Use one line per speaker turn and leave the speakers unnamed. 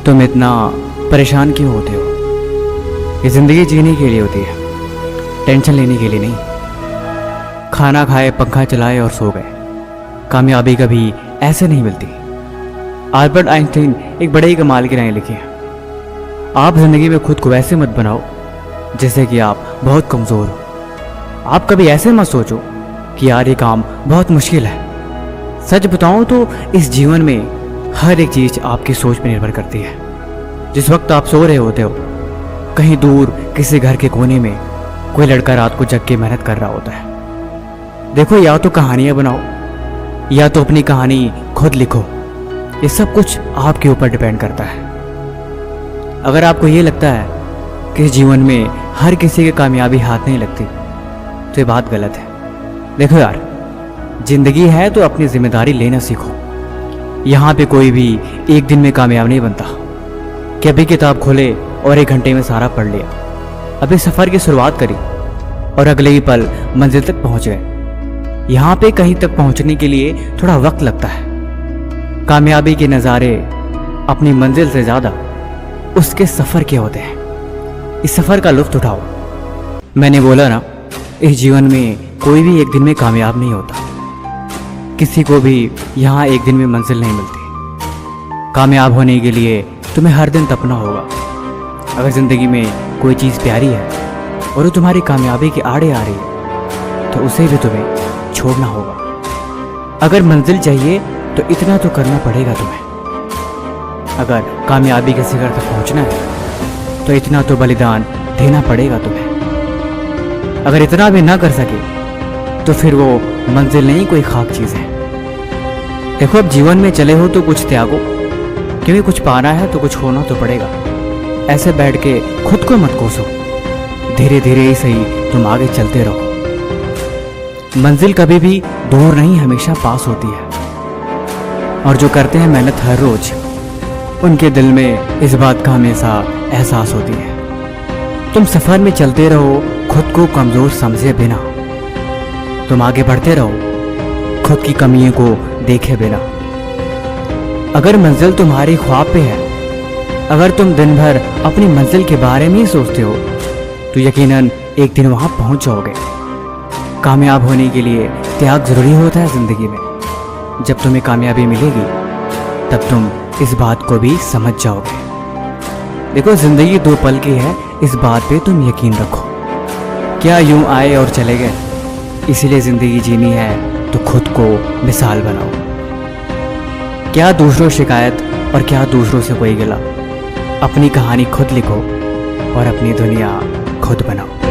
तुम इतना परेशान क्यों होते हो? ये ज़िंदगी जीने के लिए होती है, टेंशन लेने के लिए नहीं। खाना खाए, पंखा चलाए और सो गए। कामयाबी कभी ऐसे नहीं मिलती। अल्बर्ट आइंस्टीन एक बड़े ही कमाल की राय लिखी है, आप ज़िंदगी में खुद को वैसे मत बनाओ जैसे कि आप बहुत कमज़ोर हो। आप कभी ऐसे मत सोचो कि यार ये काम बहुत मुश्किल है। सच बताऊं तो इस जीवन में हर एक चीज़ आपकी सोच पर निर्भर करती है। जिस वक्त आप सो रहे होते हो, कहीं दूर किसी घर के कोने में कोई लड़का रात को जग के मेहनत कर रहा होता है। देखो, या तो कहानियां बनाओ या तो अपनी कहानी खुद लिखो। ये सब कुछ आपके ऊपर डिपेंड करता है। अगर आपको ये लगता है कि इस जीवन में हर किसी की कामयाबी हाथ नहीं लगती, तो ये बात गलत है। देखो यार, जिंदगी है तो अपनी जिम्मेदारी लेना सीखो। यहाँ पे कोई भी एक दिन में कामयाब नहीं बनता कि अभी किताब खोले और 1 घंटे में सारा पढ़ लिया। अभी सफ़र की शुरुआत करी और अगले ही पल मंजिल तक पहुँच गए। यहाँ पे कहीं तक पहुँचने के लिए थोड़ा वक्त लगता है। कामयाबी के नज़ारे अपनी मंजिल से ज़्यादा उसके सफ़र के होते हैं। इस सफ़र का लुत्फ़ उठाओ। मैंने बोला ना, इस जीवन में कोई भी एक दिन में कामयाब नहीं होता। किसी को भी यहाँ एक दिन में मंजिल नहीं मिलती। कामयाब होने के लिए तुम्हें हर दिन तपना होगा। अगर ज़िंदगी में कोई चीज़ प्यारी है और वो तुम्हारी कामयाबी के आड़े आ रही है, तो उसे भी तुम्हें छोड़ना होगा। अगर मंजिल चाहिए तो इतना तो करना पड़ेगा तुम्हें। अगर कामयाबी के शिखर तक पहुँचना है तो इतना तो बलिदान देना पड़ेगा तुम्हें। अगर इतना भी ना कर सके तो फिर वो मंजिल नहीं, कोई खाक चीज़ है। देखो, अब जीवन में चले हो तो कुछ त्यागो, क्योंकि कुछ पाना है तो कुछ होना तो पड़ेगा। ऐसे बैठ के खुद को मत कोसो। धीरे धीरे ही सही तुम आगे चलते रहो। मंजिल कभी भी दूर नहीं, हमेशा पास होती है। और जो करते हैं मेहनत हर रोज, उनके दिल में इस बात का हमेशा एहसास होती है। तुम सफ़र में चलते रहो, खुद को कमज़ोर समझे बिना। तुम आगे बढ़ते रहो, खुद की कमियों को देखे बिना। अगर मंजिल तुम्हारे ख्वाब पे है, अगर तुम दिन भर अपनी मंजिल के बारे में ही सोचते हो, तो यकीनन एक दिन वहाँ पहुँच जाओगे। कामयाब होने के लिए त्याग ज़रूरी होता है ज़िंदगी में। जब तुम्हें कामयाबी मिलेगी तब तुम इस बात को भी समझ जाओगे। देखो, ज़िंदगी 2 पल की है, इस बात पे तुम यकीन रखो। क्या यूं आए और चले गए? इसीलिए ज़िंदगी जीनी है तो खुद को मिसाल बनाओ। क्या दूसरों शिकायत और क्या दूसरों से कोई गिला। अपनी कहानी खुद लिखो और अपनी दुनिया खुद बनाओ।